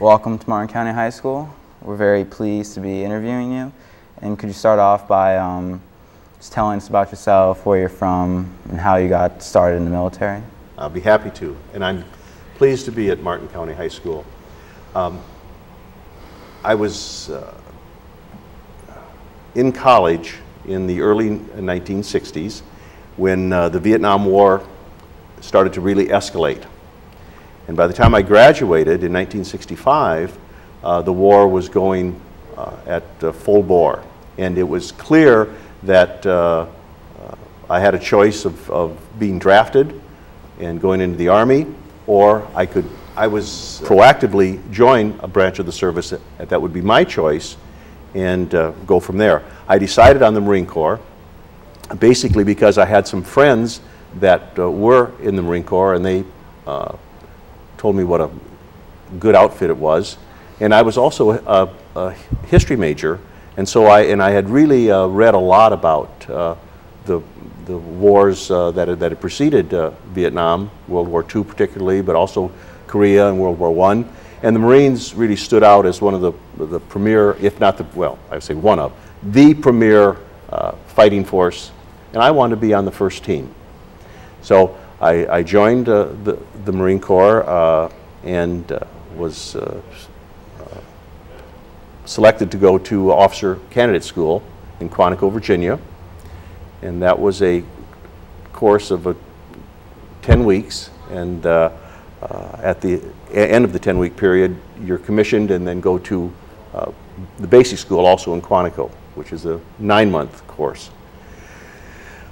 welcome to Martin County High School. We're very pleased to be interviewing you. And could you start off by just telling us about yourself, where you're from, and how you got started in the military? I'll be happy to, and I'm pleased to be at Martin County High School. I was in college in the early 1960s when the Vietnam War started to really escalate. And by the time I graduated in 1965, the war was going at full bore. And it was clear that I had a choice of being drafted and going into the Army, or I was proactively join a branch of the service that would be my choice and go from there. I decided on the Marine Corps basically because I had some friends that were in the Marine Corps, and they told me what a good outfit it was. And I was also a history major, and so I had really read a lot about the wars that had preceded Vietnam, World War II particularly, but also Korea and World War I. And the Marines really stood out as one of the premier, if not the, well, I would say one of, the premier fighting force, and I wanted to be on the first team. So I joined the Marine Corps and was selected to go to Officer Candidate School in Quantico, Virginia. And that was a course of 10 weeks. And at the end of the 10-week period, you're commissioned and then go to the basic school also in Quantico, which is a 9-month course.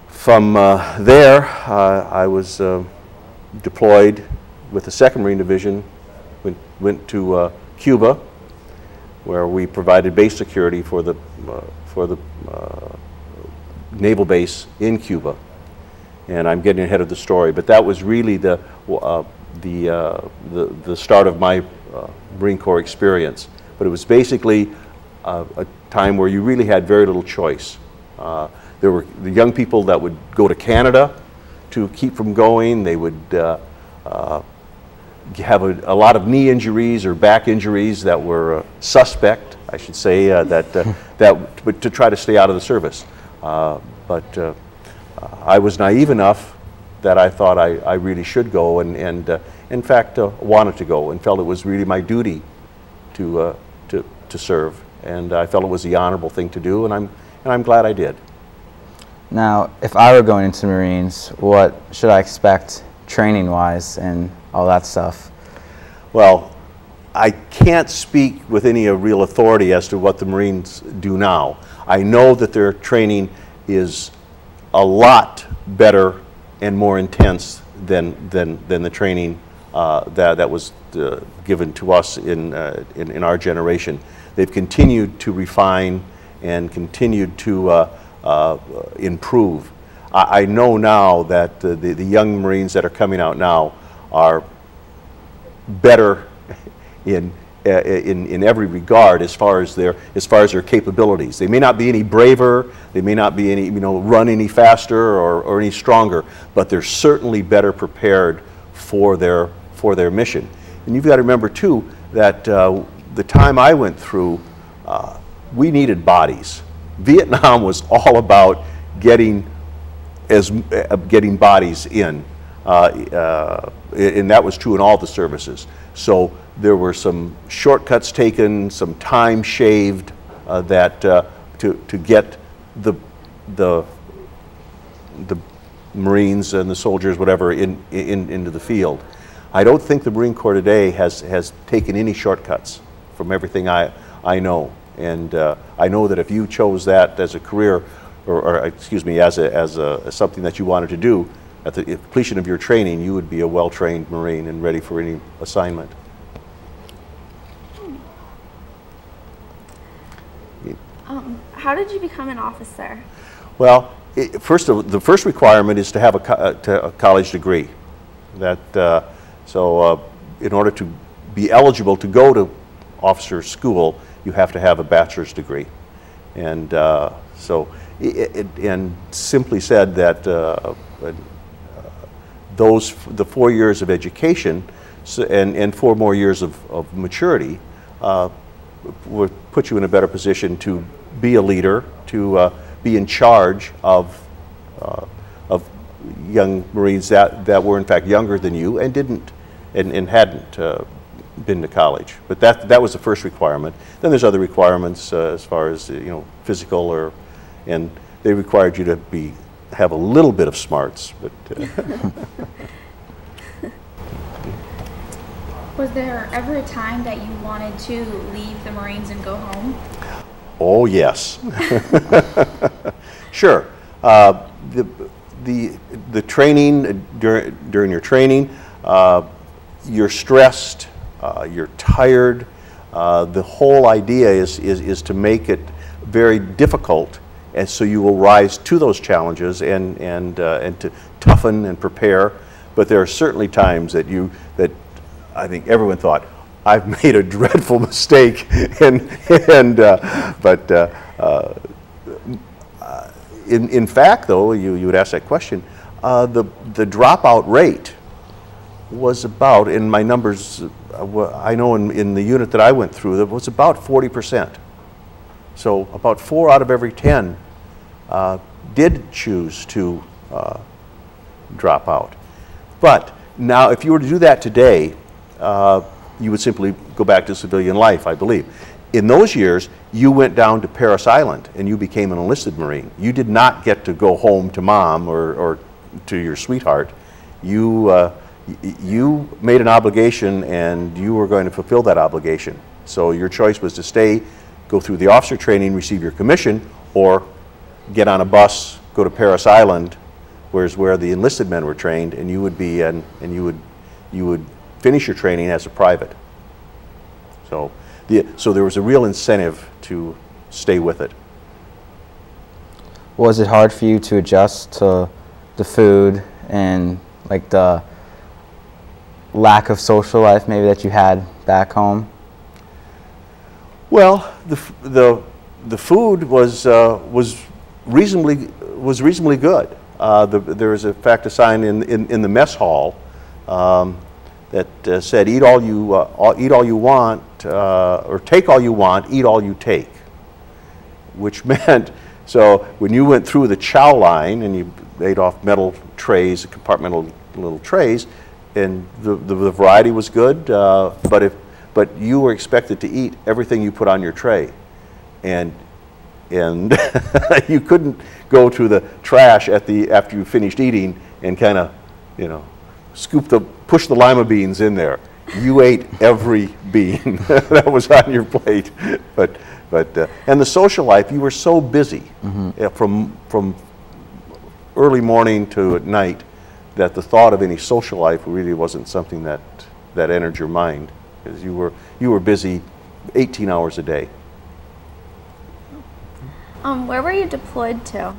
From there, I was deployed with the 2nd Marine Division, went to Cuba, where we provided base security for the naval base in Cuba. And I'm getting ahead of the story, but that was really the start of my Marine Corps experience. But it was basically a time where you really had very little choice. There were the young people that would go to Canada to keep from going. They would have a lot of knee injuries or back injuries that were suspect, I should say, to try to stay out of the service. But I was naive enough that I thought I really should go, and in fact wanted to go, and felt it was really my duty to serve, and I felt it was the honorable thing to do, and I'm glad I did. Now, if I were going into the Marines, what should I expect training-wise and all that stuff? Well, I can't speak with any real authority as to what the Marines do now. I know that their training is a lot better and more intense than the training that was given to us in our generation. They've continued to refine and continued to improve. I know now that the young Marines that are coming out now are better in every regard as far as their capabilities. They may not be any braver, they may not be any run any faster or any stronger, but they're certainly better prepared for their mission. And you've got to remember too that the time I went through, we needed bodies. Vietnam was all about getting bodies in, and that was true in all the services. So there were some shortcuts taken, some time shaved to get the Marines and the soldiers, whatever, into the field. I don't think the Marine Corps today has taken any shortcuts from everything I know. And I know that if you chose that as a career, or excuse me, as something that you wanted to do, at the completion of your training, you would be a well-trained Marine and ready for any assignment. How did you become an officer? Well, the first requirement is to have a college degree. So in order to be eligible to go to officer school, you have to have a bachelor's degree. And and simply said that the 4 years of education So, and 4 more years of maturity would put you in a better position to be a leader, to be in charge of young Marines that were in fact younger than you and hadn't been to college. But that was the first requirement. Then there's other requirements as far as physical, and they required you to have a little bit of smarts. But was there ever a time that you wanted to leave the Marines and go home? Oh yes, sure. The training during your training, you're stressed, you're tired. The whole idea is to make it very difficult, and so you will rise to those challenges and to toughen and prepare. But there are certainly times that I think everyone thought, I've made a dreadful mistake, but in fact, though, you would ask that question, the dropout rate was about, in my numbers, I know in the unit that I went through, it was about 40%. So about 4 out of every 10 did choose to drop out. But now, if you were to do that today, you would simply go back to civilian life, I believe. In those years, you went down to Parris Island and you became an enlisted Marine. You did not get to go home to mom or to your sweetheart. You made an obligation and you were going to fulfill that obligation. So your choice was to stay, go through the officer training, receive your commission, or get on a bus, go to Parris Island, where the enlisted men were trained, and you would be you would finish your training as a private. So there was a real incentive to stay with it. Was it hard for you to adjust to the food and like the lack of social life maybe that you had back home? Well, the food was reasonably good. There was a fact a sign in the mess hall that said, "Eat all you want, or take all you want, eat all you take," which meant, so when you went through the chow line and you ate off metal trays, compartmental little trays, and the variety was good, but you were expected to eat everything you put on your tray, and you couldn't go to the trash after you finished eating and kind of push the lima beans in there. You ate every bean that was on your plate. But and the social life, you were so busy from early morning to at night that the thought of any social life really wasn't something that entered your mind, because you were busy 18 hours a day. Where were you deployed to?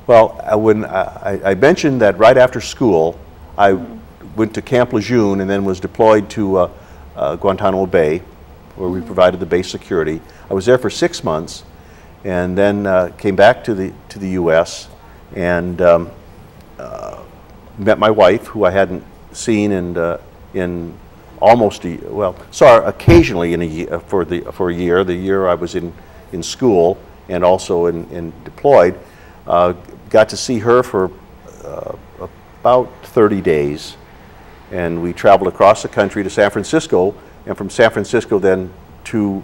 Well, when I mentioned that right after school, I went to Camp Lejeune and then was deployed to Guantanamo Bay, where we provided the base security. I was there for 6 months, and then came back to the U.S. and met my wife, who I hadn't seen in almost saw her occasionally for a year. The year I was in school and also in deployed. Got to see her for about 30 days. And we traveled across the country to San Francisco, and from San Francisco then to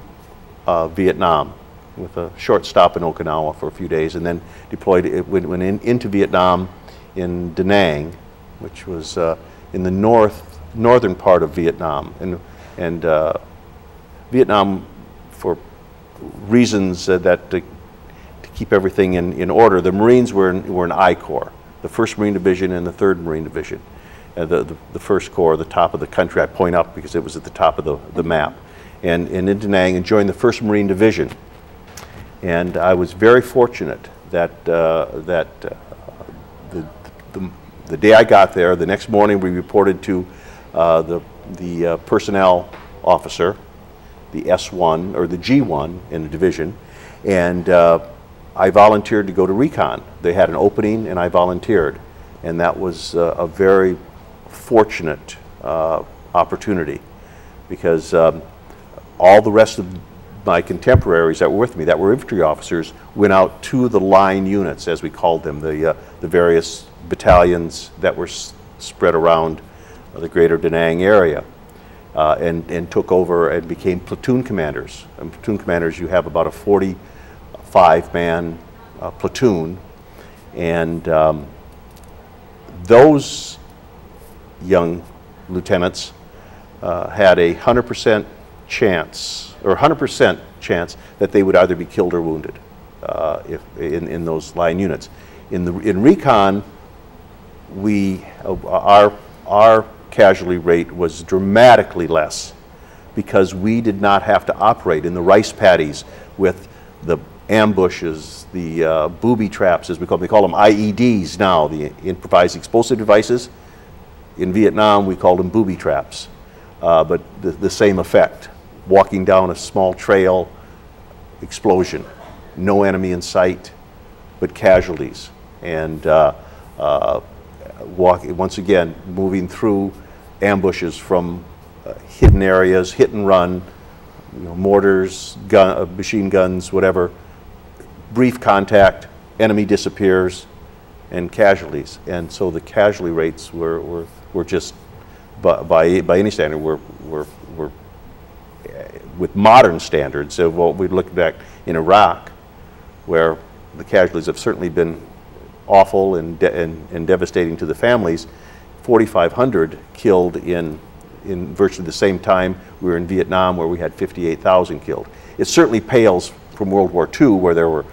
Vietnam, with a short stop in Okinawa for a few days, and then deployed. Went into Vietnam in Da Nang, which was in the northern part of Vietnam, and Vietnam, for reasons that to keep everything in order. The Marines were in I Corps, the 1st Marine Division and the 3rd Marine Division. The 1st Corps, the top of the country. I point up because it was at the top of the map. And in Da Nang, and joined the 1st Marine Division. And I was very fortunate that the day I got there, the next morning we reported to the personnel officer, the S1 or the G1 in the division, and I volunteered to go to recon. They had an opening and I volunteered, and that was a very fortunate opportunity, because all the rest of my contemporaries that were with me, that were infantry officers, went out to the line units, as we called them, the various battalions that were spread around the greater Da Nang area, and took over and became platoon commanders. And platoon commanders, you have about a 45-man platoon, and those young lieutenants had a 100% chance, or 100% chance that they would either be killed or wounded if in those line units. In recon, our casualty rate was dramatically less, because we did not have to operate in the rice paddies with the ambushes, the booby traps, as we call them. They call them IEDs now, the improvised explosive devices. In Vietnam, we called them booby traps, but the same effect. Walking down a small trail, explosion, no enemy in sight, but casualties. And once again, moving through ambushes from hidden areas, hit and run, mortars, machine guns, whatever, brief contact, enemy disappears, and casualties. And so the casualty rates were just, by any standard, were with modern standards of what we looked back in Iraq, where the casualties have certainly been awful and devastating to the families. 4,500 killed in virtually the same time we were in Vietnam, where we had 58,000 killed. It certainly pales from World War II, where there were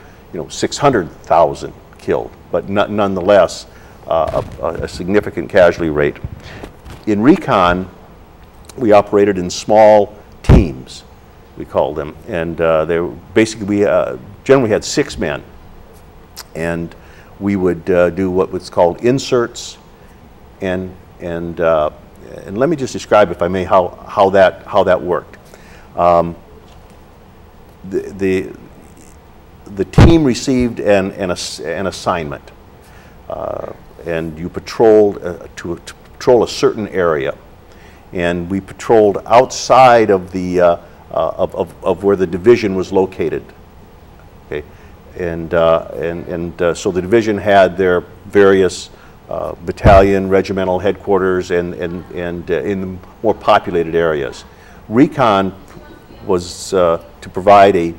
600,000 killed, but nonetheless a significant casualty rate. In recon, we operated in small teams, we called them, and they were basically, we generally had 6 men, and we would do what was called inserts, and let me just describe, if I may, how that worked. The team received an assignment, and you patrolled to patrol a certain area, and we patrolled outside of the of where the division was located. Okay, and so the division had their various battalion, regimental headquarters, and in the more populated areas. Recon was to provide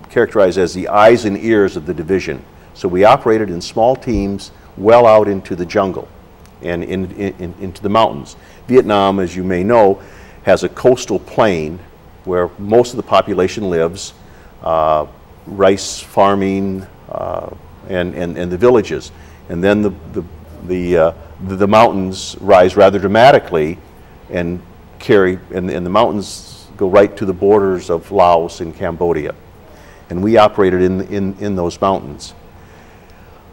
characterized as the eyes and ears of the division. So we operated in small teams well out into the jungle and into the mountains. Vietnam, as you may know, has a coastal plain where most of the population lives, rice farming, and the villages. And then the mountains rise rather dramatically and the mountains go right to the borders of Laos and Cambodia. And we operated in those mountains.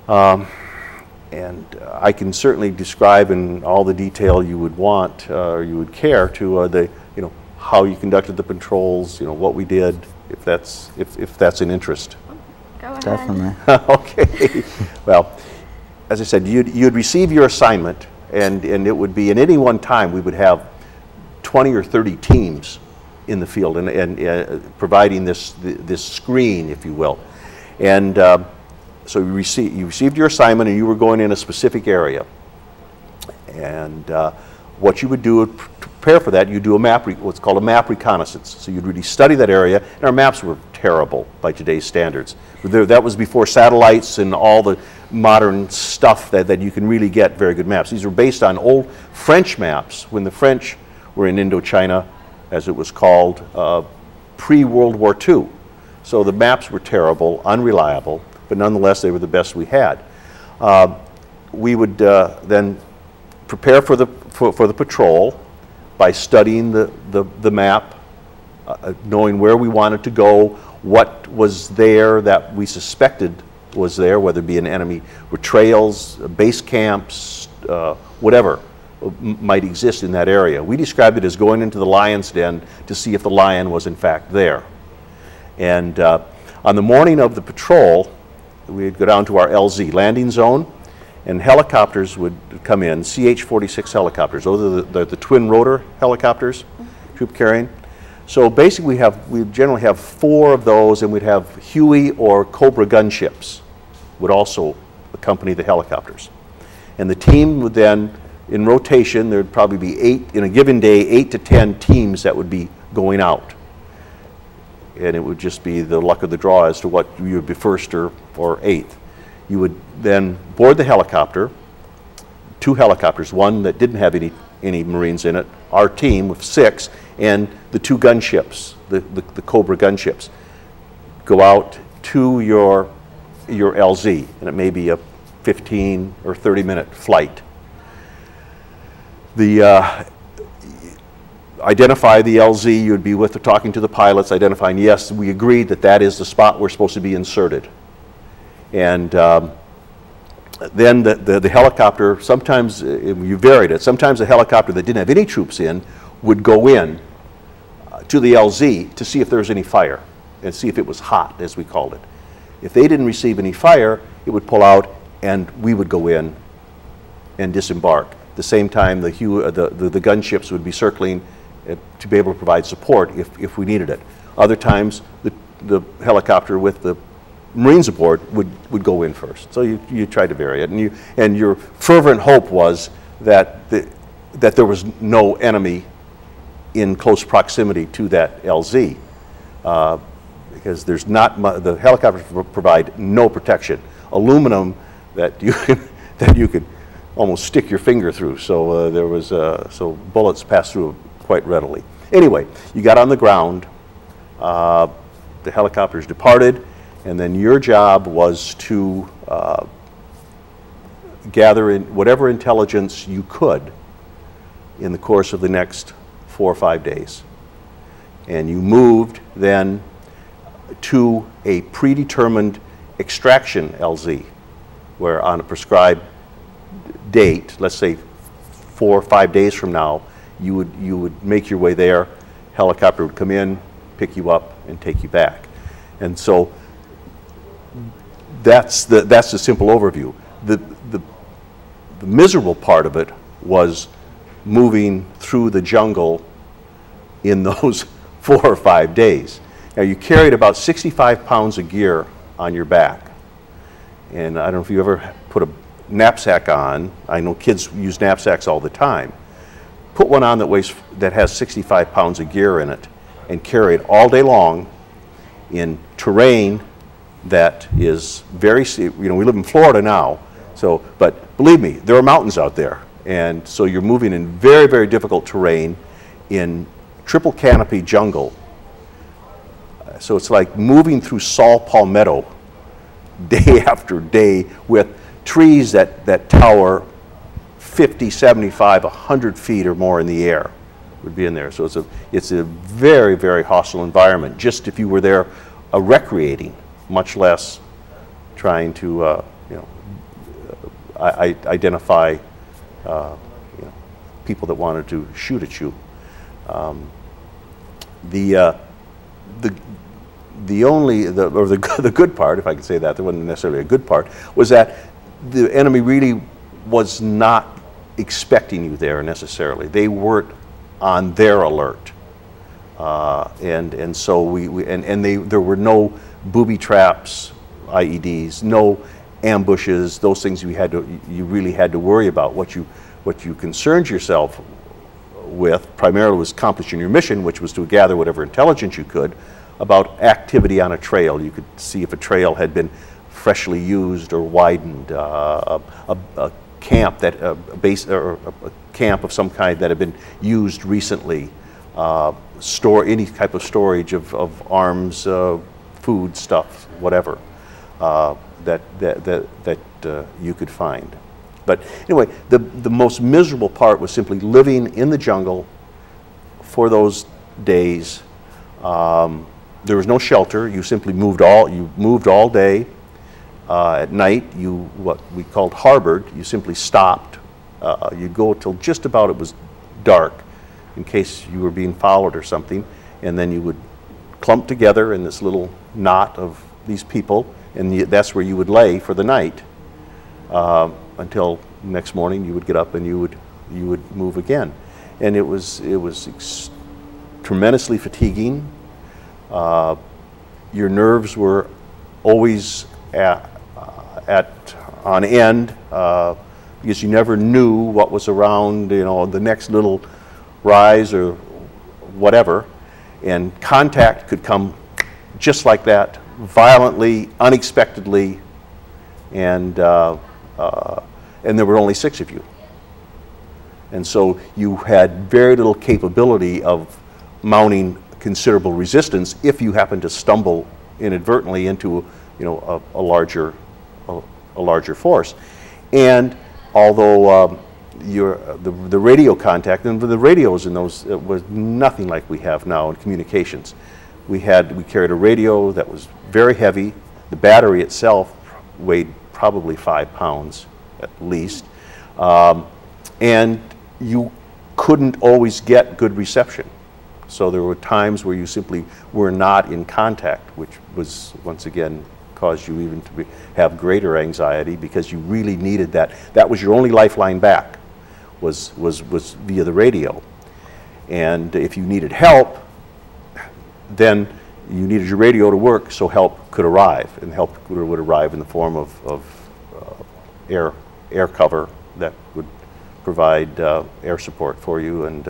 And I can certainly describe in all the detail you would want or you would care to how you conducted the patrols, what we did, if that's an interest. Go ahead. Definitely. Okay. Well, as I said, you'd receive your assignment, and it would be, at any one time, we would have 20 or 30 teams in the field and providing this screen, if you will. And so you received your assignment, and you were going in a specific area. And what you would do to prepare for that, you do what's called a map reconnaissance. So you'd really study that area, and our maps were terrible by today's standards. That was before satellites and all the modern stuff that you can really get very good maps. These were based on old French maps when the French were in Indochina, as it was called, pre-World War II. So the maps were terrible, unreliable, but nonetheless they were the best we had. We would then prepare for the patrol by studying the map, knowing where we wanted to go, what was there that we suspected was there, whether it be an enemy, or trails, base camps, whatever might exist in that area. We described it as going into the lion's den to see if the lion was in fact there. And on the morning of the patrol, we'd go down to our LZ, landing zone, and helicopters would come in, CH-46 helicopters. Those are the twin rotor helicopters, troop carrying. So basically we generally have 4 of those, and we'd have Huey or Cobra gunships would also accompany the helicopters. And the team would then, in rotation, there'd probably be 8, in a given day, 8 to 10 teams that would be going out. And it would just be the luck of the draw as to what you would be first or 8th. You would then board the helicopter, 2 helicopters, one that didn't have any Marines in it, our team with 6, and the 2 gunships, the Cobra gunships, go out to your LZ, and it may be a 15 or 30-minute flight. Identify the LZ, you'd be with talking to the pilots, identifying, yes, we agreed that that is the spot we're supposed to be inserted. And then the helicopter, sometimes you varied it, sometimes a helicopter that didn't have any troops in would go in to the LZ to see if there was any fire and see if it was hot, as we called it. If they didn't receive any fire, it would pull out and we would go in and disembark. At the same time, the gunships would be circling to be able to provide support if we needed it. Other times, the helicopter with the Marines aboard would go in first. So you tried to vary it, and your fervent hope was that there was no enemy in close proximity to that LZ, because there's not the helicopters provide no protection. Aluminum that you could almost stick your finger through. So so bullets pass through quite readily. Anyway, you got on the ground. The helicopters departed, and then your job was to gather in whatever intelligence you could in the course of the next 4 or 5 days. And you moved then to a predetermined extraction LZ, where on a prescribed date, let's say 4 or 5 days from now, you would make your way there, helicopter would come in, pick you up, and take you back. And so that's the simple overview. The miserable part of it was moving through the jungle in those 4 or 5 days. Now, you carried about 65 pounds of gear on your back. And I don't know if you ever put a knapsack on. I know kids use knapsacks all the time. Put one on that has 65 pounds of gear in it and carry it all day long in terrain that is very, we live in Florida now, but believe me, there are mountains out there. And so you're moving in very, very difficult terrain in triple canopy jungle. So it's like moving through saw palmetto day after day with trees that tower 50, 75, 100 feet or more in the air would be in there. So it's a very, very hostile environment, just if you were there recreating, much less trying to identify people that wanted to shoot at you. The good part, if I could say that, there wasn't necessarily a good part, was that the enemy really was not expecting you there necessarily. They weren't on their alert, and so there were no booby traps, IEDs, no ambushes, those things you really had to worry about. What you concerned yourself with primarily was accomplishing your mission, which was to gather whatever intelligence you could about activity on a trail. You could see if a trail had been freshly used or widened, a camp a base or a camp of some kind that had been used recently, store any type of storage of arms, food stuff, whatever that you could find. But anyway, the most miserable part was simply living in the jungle for those days. There was no shelter. You simply moved all day. At night, what we called harbored. You simply stopped. You'd go till just about it was dark, in case you were being followed or something, and then you would clump together in this little knot of these people, and that's where you would lay for the night. until next morning you would get up and you would move again. And it was tremendously fatiguing. Your nerves were always on end because you never knew what was around, you know, the next little rise or whatever. And contact could come just like that, violently, unexpectedly, and there were only 6 of you. And so you had very little capability of mounting considerable resistance if you happened to stumble inadvertently into, you know, a larger force. And although the radio contact, and the radios in those was nothing like we have now in communications. We carried a radio that was very heavy. The battery itself weighed probably 5 pounds at least, and you couldn't always get good reception. So there were times where you simply were not in contact, which was, once again, caused you even to have greater anxiety because you really needed that. That was your only lifeline back, was via the radio. And if you needed help, then you needed your radio to work so help could arrive, and help would arrive in the form of air cover that would provide air support for you, and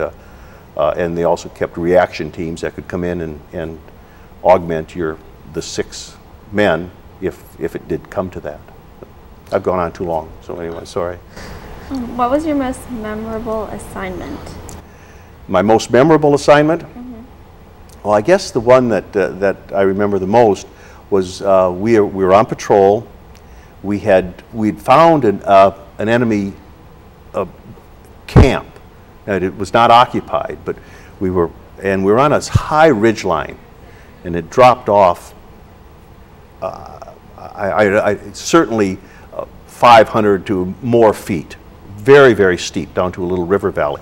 they also kept reaction teams that could come in and augment the 6 men if it did come to that. I've gone on too long, so anyway, sorry. What was your most memorable assignment? My most memorable assignment? Well, I guess the one that I remember the most was we were on patrol. We'd found an enemy camp, and it was not occupied, but we were on a high ridge line, and it dropped off. Certainly 500 to more feet, very, very steep, down to a little river valley.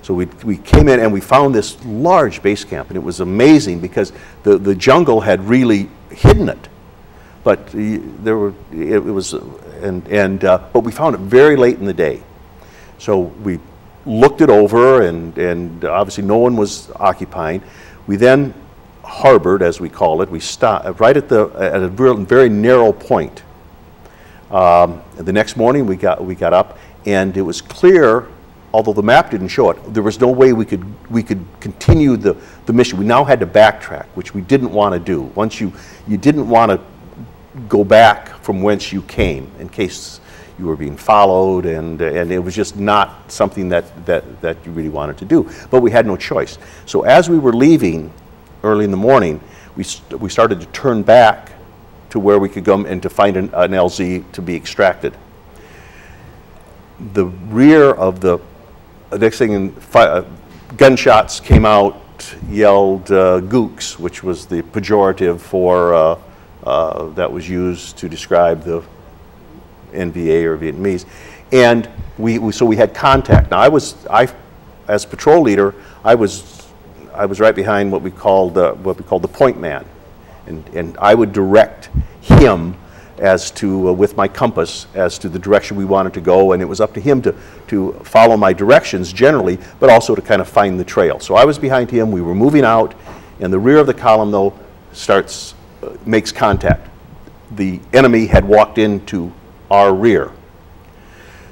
So we came in and we found this large base camp, and it was amazing because the jungle had really hidden it. But but we found it very late in the day. So we looked it over, and obviously no one was occupying. We then harbored, as we call it. We stopped right at a very narrow point. The next morning we got up, and it was clear, although the map didn't show it, there was no way we could continue the mission. We now had to backtrack, which we didn't want to do. Once you didn't want to go back from whence you came in case you were being followed, and it was just not something that you really wanted to do. But we had no choice. So as we were leaving early in the morning, we started to turn back to where we could go and to find an LZ to be extracted. The rear of the next thing, gunshots came out, yelled gooks, which was the pejorative for that was used to describe the NVA or Vietnamese, and so we had contact. Now as patrol leader, I was right behind what we called the point man, and I would direct him as to with my compass as to the direction we wanted to go, and it was up to him to follow my directions generally, but also to kind of find the trail. So I was behind him. We were moving out, and the rear of the column though makes contact. The enemy had walked into our rear.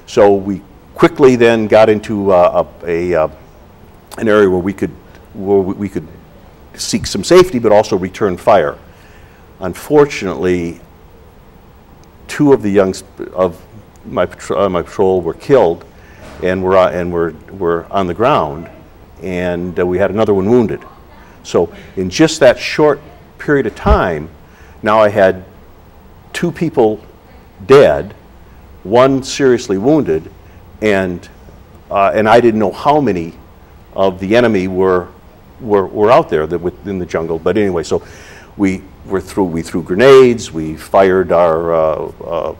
So we quickly then got into an area where we could seek some safety, but also return fire. Unfortunately, 2 of the of my patrol were killed, and were on the ground, and we had another one wounded. So in just that short period of time, now I had 2 people dead, 1 seriously wounded, and I didn't know how many of the enemy were out there within the jungle. But anyway, so we threw grenades, we fired our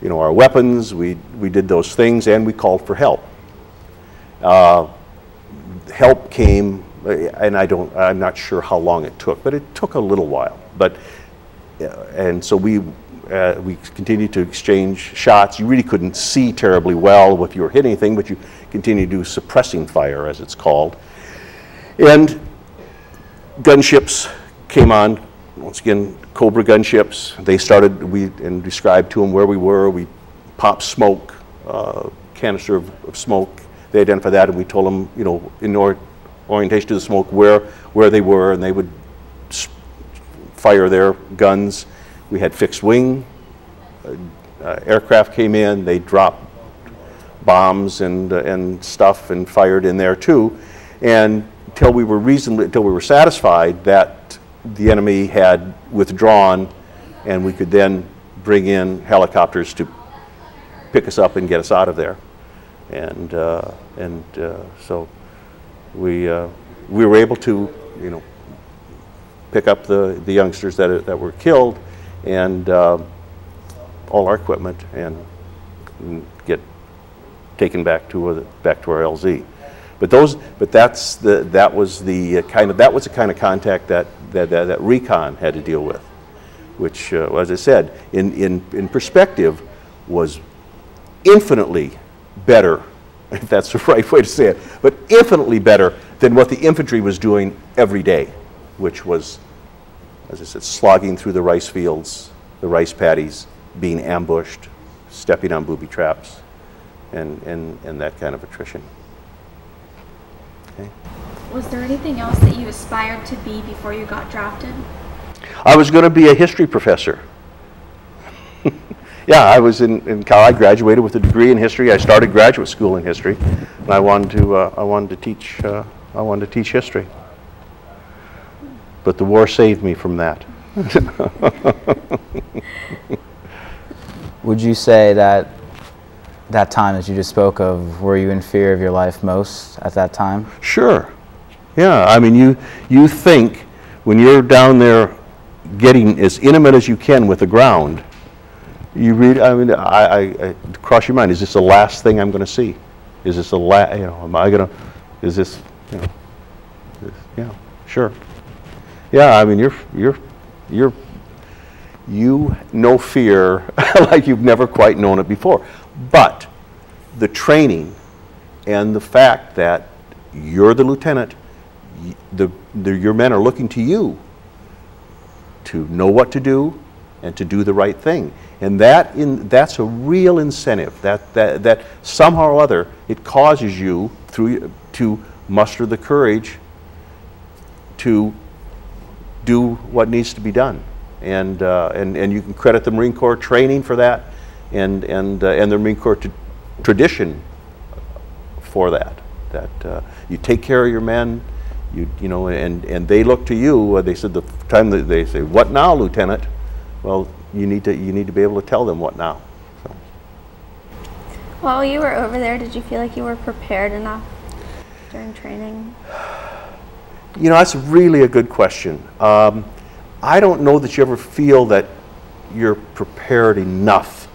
weapons, we did those things, and we called for help. Help came, and I'm not sure how long it took, but it took a little while. But and so we continued to exchange shots. You really couldn't see terribly well if you were hitting anything, but you continued to do suppressing fire, as it's called. And gunships came on, once again, Cobra gunships. They started, and described to them where we were. We popped smoke, canister of smoke. They identified that, and we told them, you know, in orientation to the smoke where they were, and they would fire their guns. We had fixed wing. Aircraft came in. They dropped bombs and stuff and fired in there too, and until we were satisfied that the enemy had withdrawn, and we could then bring in helicopters to pick us up and get us out of there. And so we were able to, you know, pick up the youngsters that were killed, and all our equipment, and get taken back to our LZ. But that was the kind of contact that Recon had to deal with, which, as I said, in perspective, was infinitely better, if that's the right way to say it, but infinitely better than what the infantry was doing every day, which was, as I said, slogging through the rice fields, the rice paddies, being ambushed, stepping on booby traps, and that kind of attrition. Okay. Was there anything else that you aspired to be before you got drafted? I was going to be a history professor. Yeah, I was in college. I graduated with a degree in history. I started graduate school in history, and I wanted to teach history. But the war saved me from that. Would you say that time that you just spoke of, were you in fear of your life most at that time? Sure. Yeah, I mean, you think when you're down there getting as intimate as you can with the ground, you read, I mean, I cross your mind, is this the last thing I'm going to see? Is this the last, you know, am I going to, is this, you know, yeah, sure. Yeah, I mean, you know fear like you've never quite known it before. But the training and the fact that you're the lieutenant, your men are looking to you to know what to do and to do the right thing. And that's a real incentive, that somehow or other it causes you to muster the courage to do what needs to be done. And you can credit the Marine Corps training for that, and the Marine Corps tradition for that. That you take care of your men, you know, and they look to you. They said the time that they say, "What now, Lieutenant?" Well, you need to be able to tell them what now. So. While you were over there, did you feel like you were prepared enough during training? You know, that's really a good question. I don't know that you ever feel that you're prepared enough.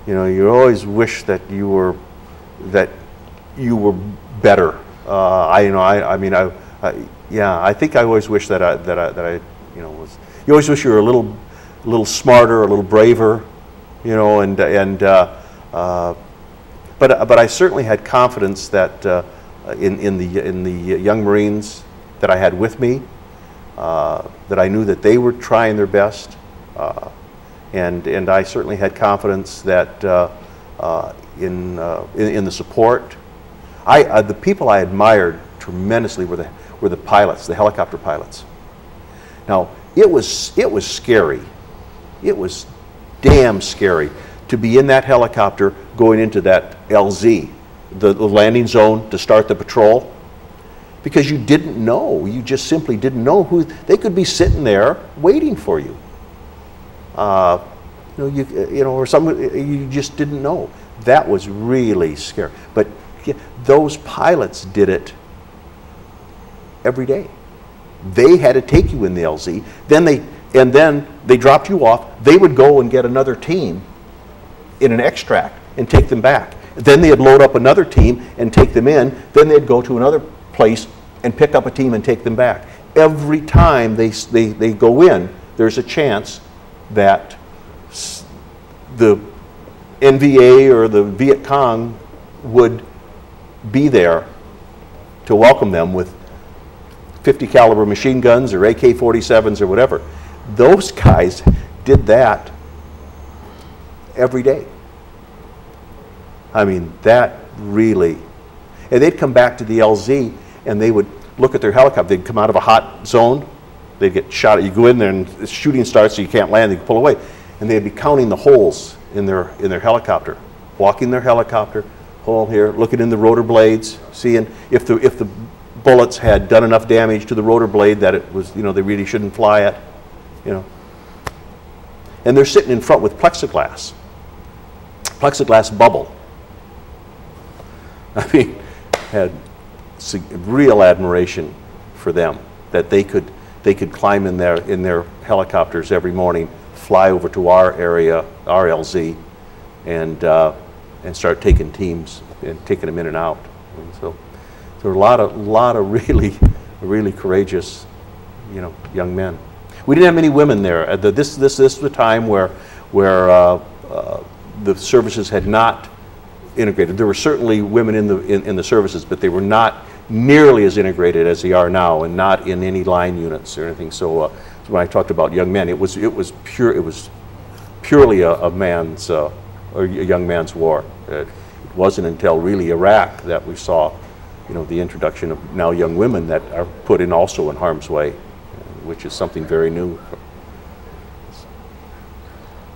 You know, you always wish that you were better. I think I always wish that I you know, was. You always wish you were a little smarter, a little braver, you know, but I certainly had confidence that in the young Marines that I had with me, that I knew that they were trying their best, and I certainly had confidence that in the support. The people I admired tremendously were the pilots, the helicopter pilots. Now it was scary. It was damn scary to be in that helicopter going into that LZ, the landing zone, to start the patrol, because you didn't know. You just simply didn't know who they could be sitting there waiting for you. Or someone you just didn't know. That was really scary. But those pilots did it every day. They had to take you in the LZ. Then they dropped you off. They would go and get another team in an extract and take them back. Then they'd load up another team and take them in. Then they'd go to another place and pick up a team and take them back. Every time they go in, there's a chance that the NVA or the Viet Cong would be there to welcome them with 50 caliber machine guns or AK-47s or whatever. Those guys did that every day. I mean, that really, and they'd come back to the LZ and they would look at their helicopter. They'd come out of a hot zone, they'd get shot at. You go in there and the shooting starts so you can't land, they pull away. And they'd be counting the holes in their helicopter, walking their helicopter, hole here, looking in the rotor blades, seeing if the bullets had done enough damage to the rotor blade that it was, they really shouldn't fly it, And they're sitting in front with plexiglass bubble. I mean, had real admiration for them that they could climb in their helicopters every morning, fly over to our area, our LZ, and start taking teams and taking them in and out. And so there were a lot of really courageous, young men. We didn't have many women there. This was a time where the services had not integrated. There were certainly women in the services, but they were not nearly as integrated as they are now, and not in any line units or anything. So when I talked about young men, it was purely a man's or a young man's war. It wasn't until really Iraq that we saw, the introduction of now young women that are put in also in harm's way, which is something very new.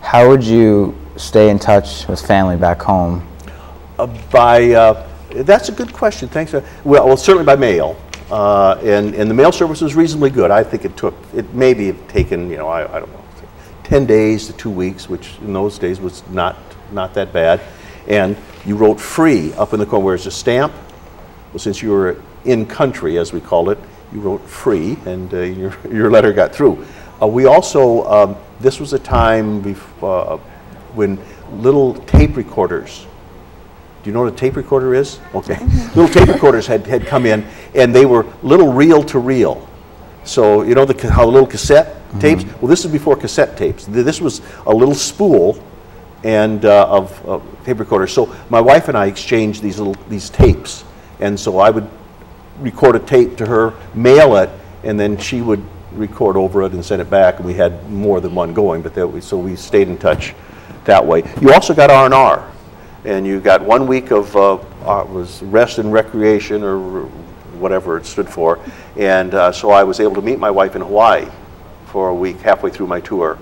How would you stay in touch with family back home? That's a good question. Thanks. Well, certainly by mail, and the mail service was reasonably good. I think it maybe have taken, I don't know, 10 days to 2 weeks, which in those days was not that bad. And you wrote free up in the corner. Where's a stamp? Well, since you were in country, as we called it, you wrote free, and your letter got through. We also, this was a time before, when little tape recorders. Do you know what a tape recorder is? Okay. Mm-hmm. Little tape recorders had come in, and they were little reel-to-reel. So you know how little cassette tapes? Mm-hmm. Well, this is before cassette tapes. This was a little spool and of tape recorders. So my wife and I exchanged these tapes, and so I would record a tape to her, mail it, and then she would record over it and send it back. And we had more than one going, but so we stayed in touch that way. You also got R&R. And you got 1 week of was rest and recreation, or whatever it stood for, and so I was able to meet my wife in Hawaii for a week, halfway through my tour.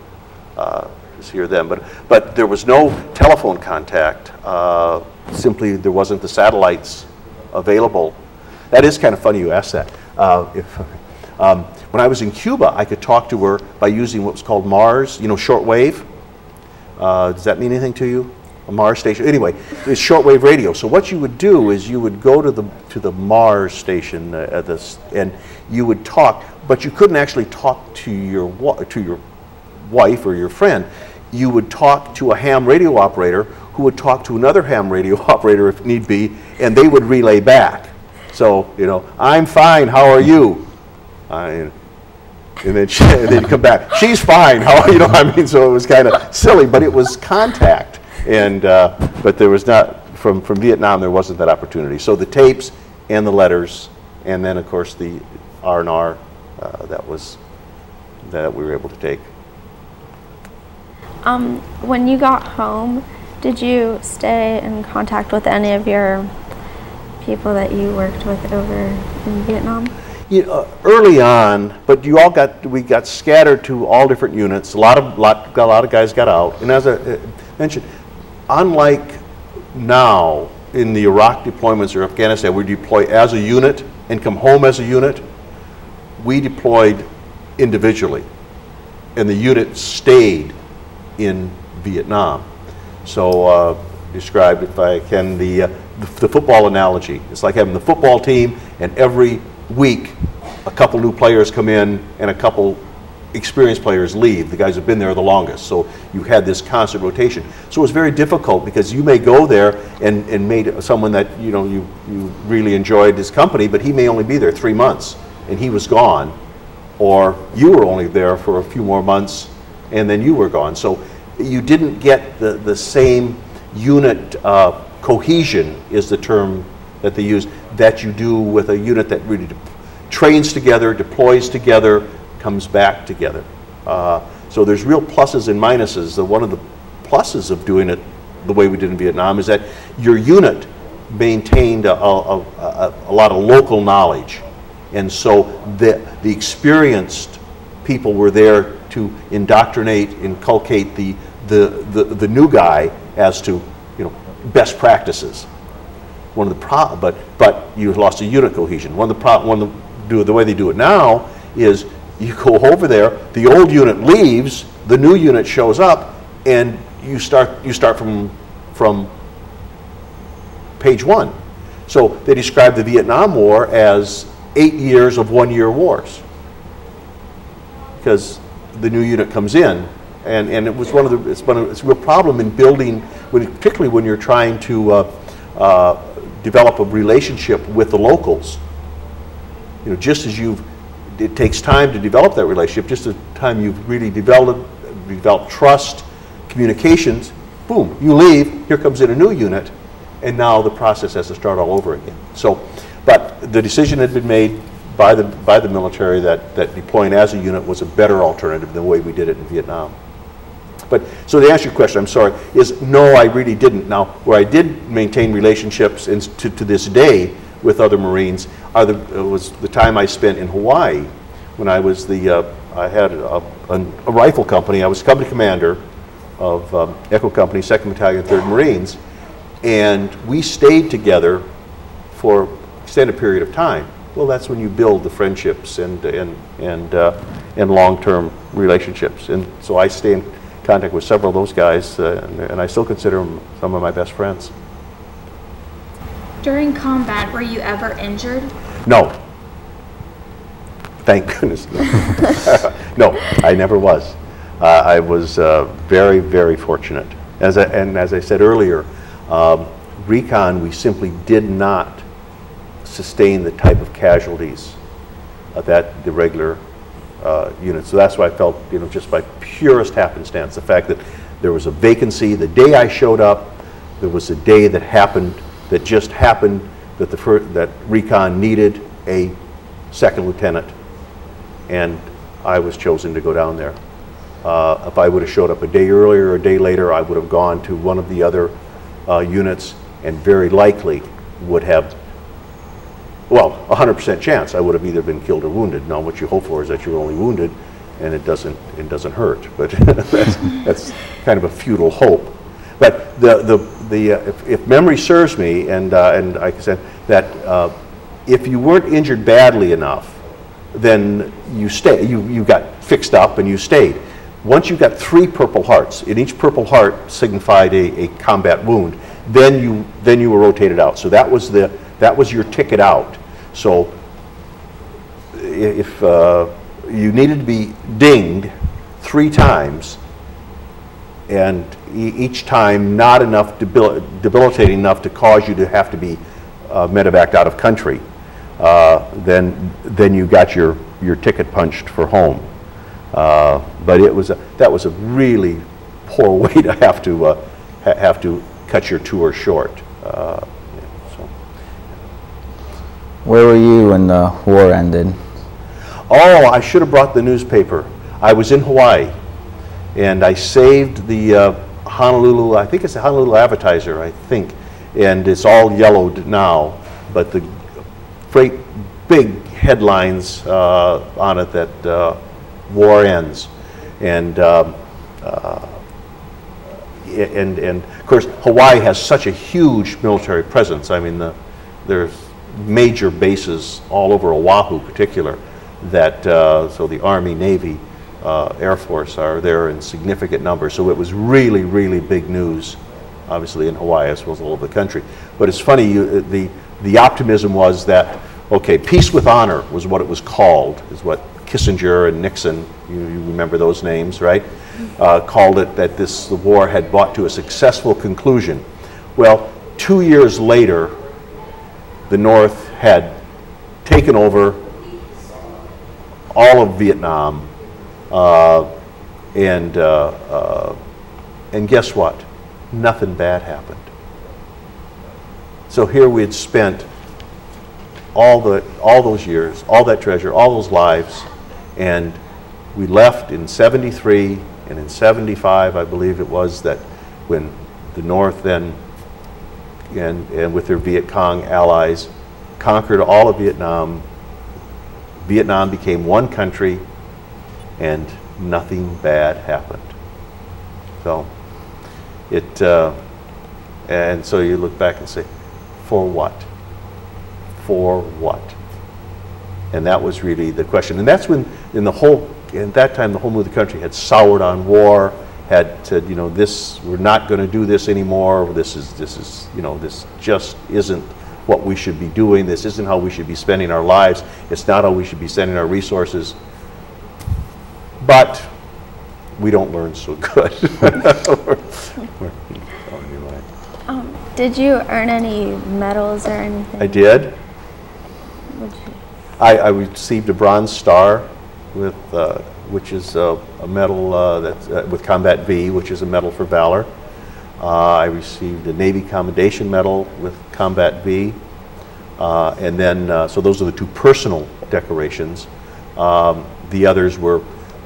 Was here then, but there was no telephone contact. Simply, there wasn't the satellites available. That is kind of funny you asked that. When I was in Cuba, I could talk to her by using what was called Mars, shortwave. Does that mean anything to you? A Mars station. Anyway, it's shortwave radio. So what you would do is you would go to the Mars station and you would talk, but you couldn't actually talk to your wife or your friend. You would talk to a ham radio operator who would talk to another ham radio operator if need be, and they would relay back. So I'm fine. How are you? And then they'd come back. She's fine. How are you? So it was kind of silly, but it was contact. And but there was not, from Vietnam, there wasn't that opportunity. So the tapes and the letters, and then of course the R&R that we were able to take. When you got home, did you stay in contact with any of your people that you worked with over in Vietnam? Early on, but we got scattered to all different units. A lot of guys got out, and as I mentioned, unlike now in the Iraq deployments or Afghanistan, we deploy as a unit and come home as a unit. We deployed individually, and the unit stayed in Vietnam. So describe, if I can, the football analogy. It's like having the football team, and every week a couple new players come in and a couple experienced players leave, the guys who've been there the longest. So you had this constant rotation. So it was very difficult, because you may go there and meet someone that you really enjoyed his company, but he may only be there 3 months and he was gone, or you were only there for a few more months and then you were gone. So you didn't get the same unit cohesion, is the term that they use, that you do with a unit that really trains together, deploys together, comes back together. So there's real pluses and minuses. One of the pluses of doing it the way we did in Vietnam is that your unit maintained a lot of local knowledge. And so the experienced people were there to indoctrinate, inculcate the new guy as to, you know, best practices. One of the but you lost a unit cohesion. The way they do it now is you go over there, the old unit leaves, the new unit shows up, and you start from page one. So they describe the Vietnam War as 8 years of one-year wars, because the new unit comes in, and it was it's a real problem in building, particularly when you're trying to develop a relationship with the locals. You know, just as it takes time to develop that relationship, just the time you've really developed trust, communications, boom, you leave, here comes in a new unit, and now the process has to start all over again. So, but the decision had been made by the military that deploying as a unit was a better alternative than the way we did it in Vietnam. But, so to answer your question, I'm sorry, is no, I really didn't. Now, where I did maintain relationships to this day with other Marines was the time I spent in Hawaii when I was I had a rifle company. I was company commander of Echo Company, 2nd Battalion, 3rd Marines, and we stayed together for an extended period of time. Well, that's when you build the friendships and long-term relationships. And so I stay in contact with several of those guys, and I still consider them some of my best friends. During combat, were you ever injured? No. Thank goodness. No, I never was. I was very, very fortunate. As I said earlier, recon, we simply did not sustain the type of casualties that the regular units. So that's why I felt, you know, just by purest happenstance, the fact that there was a vacancy the day I showed up, there was a day that just happened that recon needed a second lieutenant, and I was chosen to go down there. If I would have showed up a day earlier or a day later, I would have gone to one of the other units and very likely would have, well, 100% chance I would have either been killed or wounded. Now, what you hope for is that you're only wounded and it doesn't hurt, but that's kind of a futile hope. But if memory serves me, and like I said, that if you weren't injured badly enough, then you got fixed up and you stayed. Once you got 3 Purple Hearts, and each Purple Heart signified a combat wound, then you were rotated out. So that was your ticket out. So if you needed to be dinged 3 times, and each time not enough debilitating enough to cause you to have to be medevaced out of country, then you got your ticket punched for home. But that was a really poor way to have to cut your tour short. So. Where were you when the war ended? Oh, I should have brought the newspaper. I was in Hawaii, and I saved the Honolulu, I think it's the Honolulu Advertiser, I think, and it's all yellowed now, but the great big headlines on it that war ends, and of course Hawaii has such a huge military presence. I mean, there's major bases all over Oahu, particular, that so the Army, Navy, Air Force are there in significant numbers. So it was really, really big news, obviously in Hawaii as well as all over the country. But it's funny, the optimism was that, okay, peace with honor was what it was called, is what Kissinger and Nixon, you remember those names, right? Called it, that the war had brought to a successful conclusion. Well, 2 years later, the North had taken over all of Vietnam, And guess what? Nothing bad happened. So here we had spent all those years, all that treasure, all those lives, and we left in 73, and in 75, I believe it was, that when the North then, and with their Viet Cong allies, conquered all of Vietnam. Vietnam became one country, and nothing bad happened. So and so you look back and say, for what? For what? And that was really the question. And that's when, at that time, the whole mood of the country had soured on war, had said, you know, we're not going to do this anymore. This just isn't what we should be doing. This isn't how we should be spending our lives. It's not how we should be spending our resources. But we don't learn so good. Did you earn any medals or anything? I did. I received a Bronze Star, which is a medal with Combat V, which is a medal for valor. I received a Navy Commendation Medal with Combat V, and then so those are the two personal decorations. The others were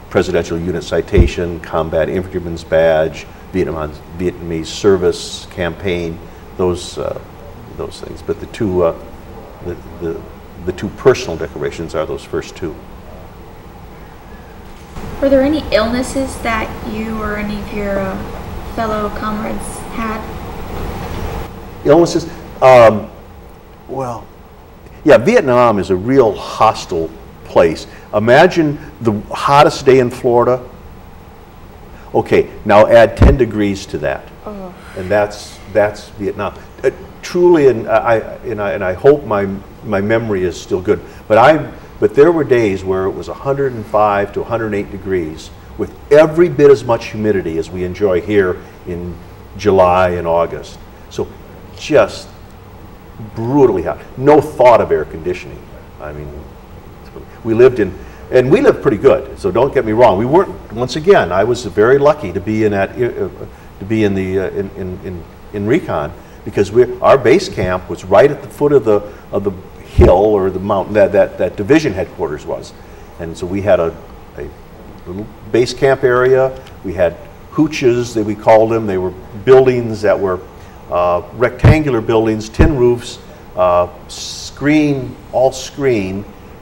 Presidential Unit Citation, Combat Infantryman's Badge, Vietnamese Service Campaign, those things. But the two personal decorations are those first two. Were there any illnesses that you or any of your fellow comrades had? Illnesses? Well, yeah, Vietnam is a real hostile place. Imagine the hottest day in Florida. Okay, now add 10 degrees to that, and that's Vietnam. Truly, and I hope my memory is still good. But there were days where it was 105 to 108 degrees with every bit as much humidity as we enjoy here in July and August. So just brutally hot. No thought of air conditioning. I mean, we lived pretty good. So don't get me wrong. We weren't. Once again, I was very lucky to be in Recon, because our base camp was right at the foot of the hill or the mountain that division headquarters was, and so we had a little base camp area. We had hooches that we called them. They were buildings that were rectangular buildings, tin roofs, all screen,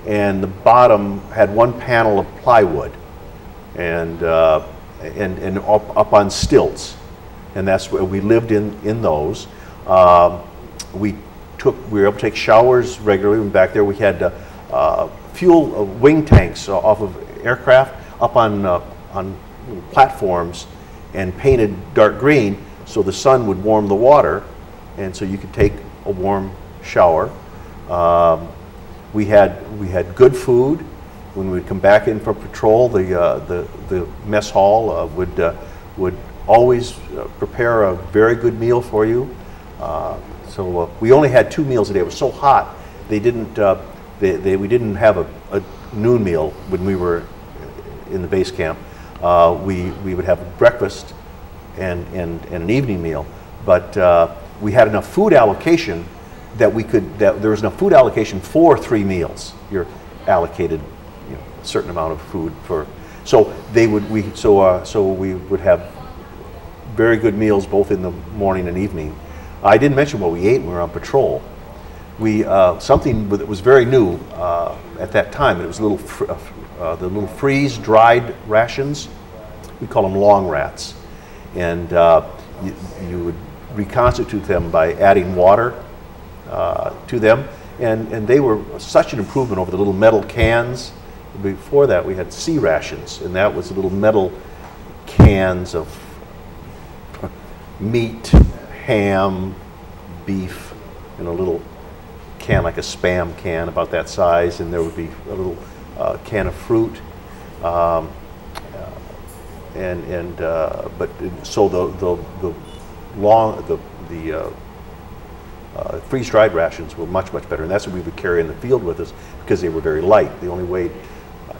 and the bottom had one panel of plywood, and up on stilts, and that's where we lived in those. We were able to take showers regularly. And back there we had fuel wing tanks off of aircraft up on platforms, and painted dark green so the sun would warm the water, and so you could take a warm shower. We had good food. When we'd come back in for patrol, the mess hall would always prepare a very good meal for you. So we only had 2 meals a day. It was so hot. We didn't have a noon meal when we were in the base camp. We would have breakfast and an evening meal. But we had enough food allocation that there was enough food allocation for 3 meals. You're allocated, a certain amount of food for. So we would have very good meals both in the morning and evening. I didn't mention what we ate when we were on patrol. Something that was very new at that time. It was the little freeze-dried rations. We call them long rats, and you would reconstitute them by adding water to them, and they were such an improvement over the little metal cans. Before that, we had sea rations, and that was little metal cans of meat, ham, beef, in a little can, like a Spam can, about that size, and there would be a little can of fruit, so the freeze-dried rations were much better, and that's what we would carry in the field with us because they were very light. They only weighed,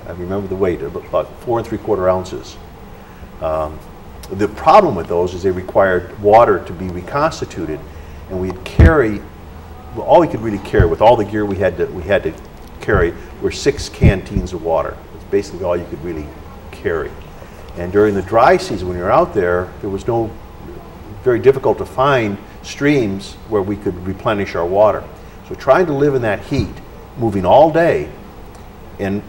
I remember the weight, about 4 3/4 ounces. The problem with those is they required water to be reconstituted, and we'd carry, well, all we could really carry with all the gear we had to carry were 6 canteens of water. It's basically all you could really carry. And during the dry season, when you're out there, there was very difficult to find streams where we could replenish our water. So trying to live in that heat, moving all day, and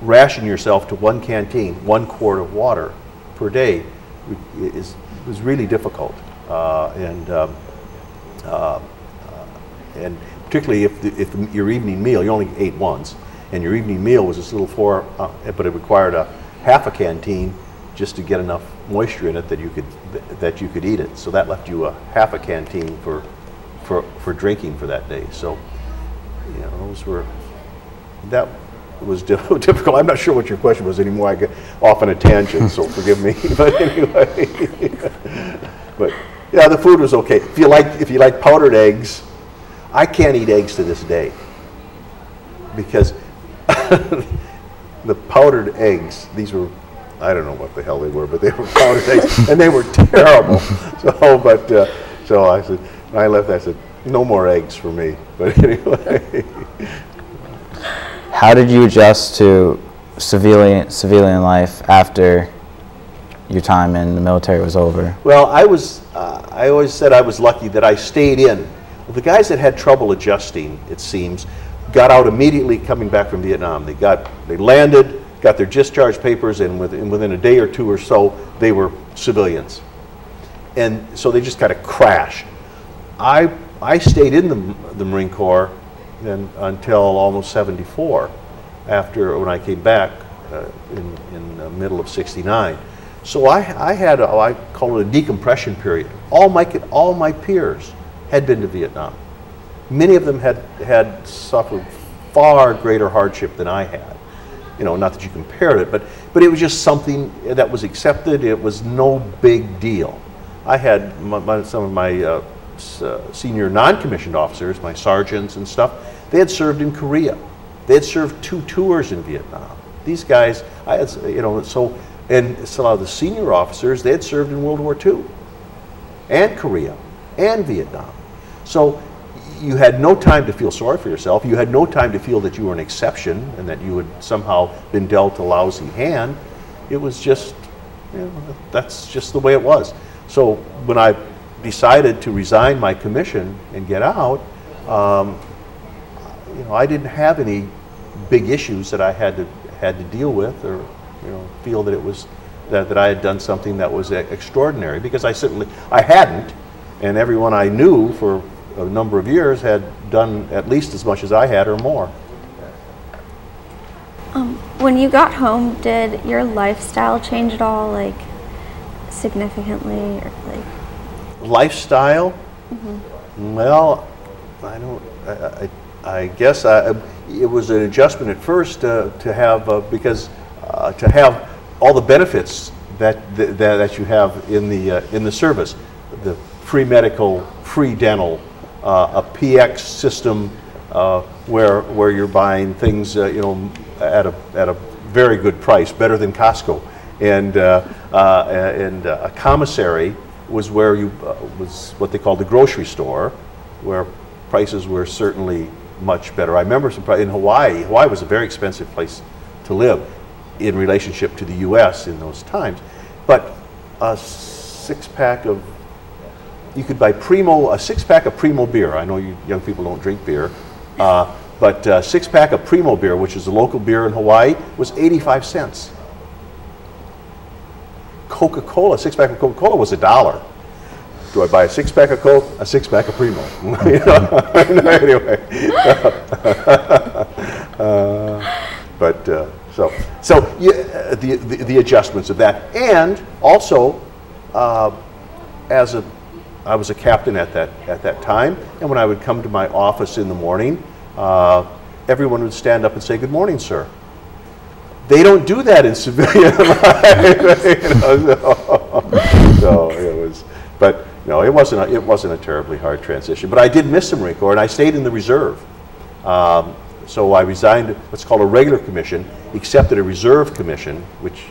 ration yourself to 1 canteen, 1 quart of water per day was really difficult. And particularly if your evening meal, you only ate once, and your evening meal was this little but it required half a canteen just to get enough moisture in it that you could eat it. So that left you half a canteen for drinking for that day. So, you know, that was difficult. I'm not sure what your question was anymore. I get off on a tangent, so forgive me. But anyway, but yeah, the food was okay. If you like powdered eggs, I can't eat eggs to this day because the powdered eggs, these were, I don't know what the hell they were, but they were powdered eggs, and they were terrible. So I said, when I left, I said, no more eggs for me. But anyway. How did you adjust to civilian life after your time in the military was over? Well, I always said I was lucky that I stayed in. Well, the guys that had trouble adjusting, it seems, got out immediately coming back from Vietnam. They landed, got their discharge papers, and within a day or two or so, they were civilians. And so they just kind of crashed. I stayed in the Marine Corps until almost 74, when I came back in the middle of '69. So I had I call it a decompression period. All my peers had been to Vietnam. Many of them had suffered far greater hardship than I had. You know, not that you compared it, but it was just something that was accepted. It was no big deal. I had some of my senior non-commissioned officers, my sergeants and stuff, they had served in Korea. They had served 2 tours in Vietnam. These guys, I had, you know, and a lot of the senior officers, they had served in World War II, and Korea, and Vietnam. So you had no time to feel sorry for yourself. You had no time to feel that you were an exception and that you had somehow been dealt a lousy hand. It was just, you know, that's just the way it was. So when I decided to resign my commission and get out, you know, I didn't have any big issues that I had to deal with, or, you know, feel that it was that I had done something that was extraordinary, because I hadn't, and everyone I knew for a number of years had done at least as much as I had or more. When you got home, did your lifestyle change at all, like significantly, or like? Lifestyle? Mm-hmm. Well, I guess it was an adjustment at first to have because to have all the benefits that you have in the service, the free medical, free dental, a PX system where you're buying things you know, at a very good price, better than Costco, and a commissary was where was what they called the grocery store, where prices were certainly much better. I remember in Hawaii. Hawaii was a very expensive place to live in relationship to the U.S. in those times. But a 6-pack of, you could buy a 6-pack of Primo beer. I know you young people don't drink beer, but a 6-pack of Primo beer, which is the local beer in Hawaii, was 85 cents. Coca-Cola, 6-pack of Coca-Cola was $1. Do I buy a 6-pack of Coke, a 6-pack of Primo? Anyway, so the adjustments of that, and also I was a captain at that time, and when I would come to my office in the morning, everyone would stand up and say, "Good morning, sir." They don't do that in civilian life, you know, so it was, but no, it wasn't a terribly hard transition. But I did miss the Marine Corps, and I stayed in the reserve. So I resigned what's called a regular commission, accepted a reserve commission, which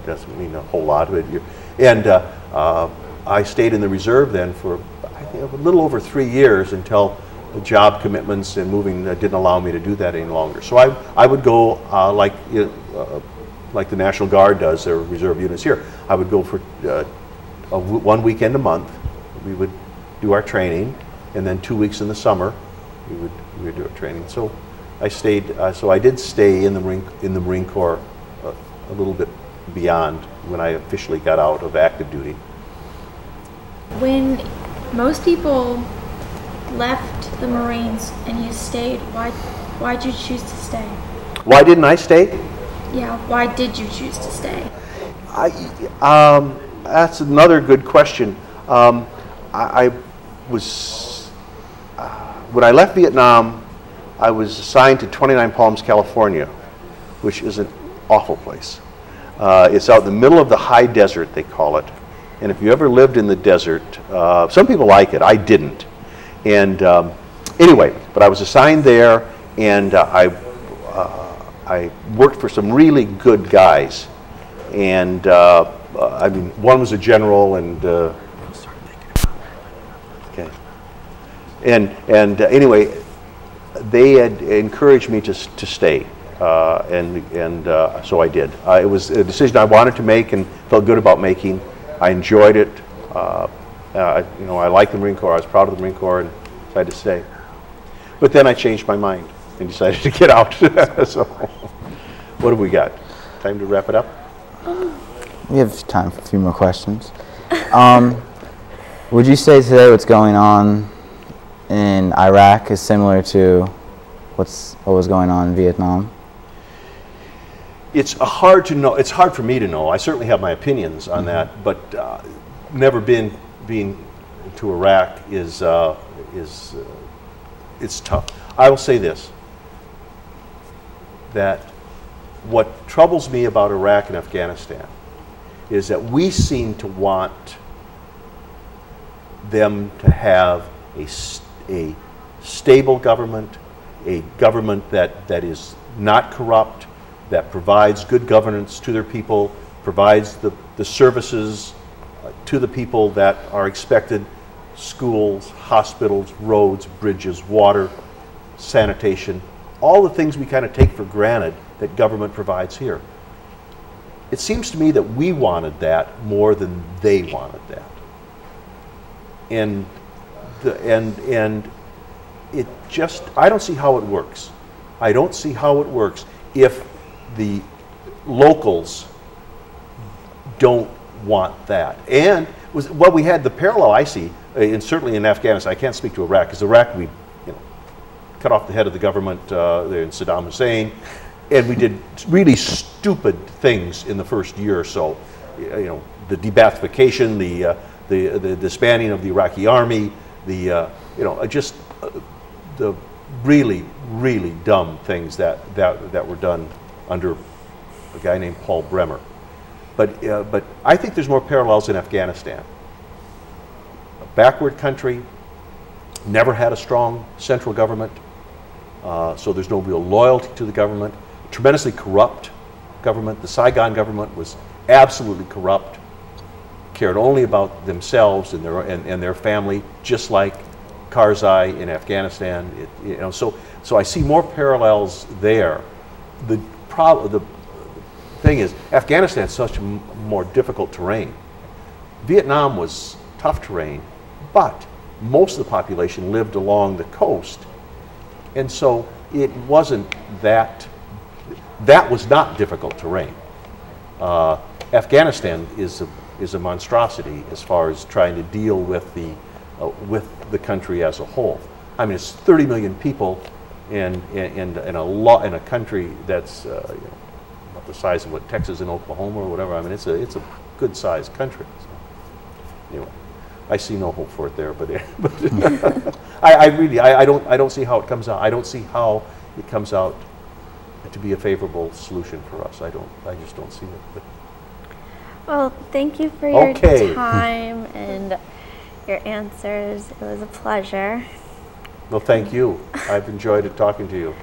doesn't mean a whole lot. But I stayed in the reserve then for, I think, a little over 3 years until the job commitments and moving didn't allow me to do that any longer. So I would go like the National Guard does, their reserve units here. I would go for 1 weekend a month. We would do our training, and then 2 weeks in the summer we would do our training. So I stayed. So I did stay in the Marine Corps a little bit beyond when I officially got out of active duty. When most people left the Marines and you stayed, why'd you choose to stay? Why didn't I stay? Yeah, why did you choose to stay? That's another good question. I was, when I left Vietnam, I was assigned to 29 Palms, California, which is an awful place. It's out in the middle of the high desert, they call it. And if you ever lived in the desert, some people like it, I didn't. And anyway, but I was assigned there, and I worked for some really good guys. And I mean, one was a general, and okay. And anyway, they had encouraged me to stay, so I did. It was a decision I wanted to make and felt good about making. I enjoyed it. You know, I liked the Marine Corps. I was proud of the Marine Corps, and decided to stay. But then I changed my mind and decided to get out. So, what have we got? Time to wrap it up? We have time for a few more questions. Would you say today what's going on in Iraq is similar to what was going on in Vietnam? It's hard to know. It's hard for me to know. I certainly have my opinions on that, but never been to Iraq is it's tough. I will say this: that what troubles me about Iraq and Afghanistan is that we seem to want them to have a stable government, a government that is not corrupt, that provides good governance to their people, provides the services to the people that are expected: schools, hospitals, roads, bridges, water, sanitation, all the things we kind of take for granted that government provides here. It seems to me that we wanted that more than they wanted that. And it just, I don't see how it works. I don't see how it works if the locals don't want that. And what we had, the parallel I see, and certainly in Afghanistan, I can't speak to Iraq, because Iraq, we cut off the head of the government in Saddam Hussein, and we did really stupid things in the first year or so. You know, the de-Baathification, the disbanding of the Iraqi army, the really, really dumb things that were done under a guy named Paul Bremer. But I think there's more parallels in Afghanistan. A backward country, never had a strong central government, so there's no real loyalty to the government. Tremendously corrupt government. The Saigon government was absolutely corrupt, cared only about themselves and their family, just like Karzai in Afghanistan. So I see more parallels there. The thing is, Afghanistan is such more difficult terrain. Vietnam was tough terrain, but most of the population lived along the coast, and so it wasn't that was not difficult terrain. Afghanistan is a monstrosity as far as trying to deal with the country as a whole. I mean, it's 30 million people in a country that's about the size of what, Texas and Oklahoma or whatever. I mean, it's a good sized country. So, anyway, I see no hope for it there, but I don't see how it comes out. I don't see how it comes out to be a favorable solution for us. I just don't see it. But. Well, thank you for your time and your answers. It was a pleasure. Well, thank you. I've enjoyed talking to you.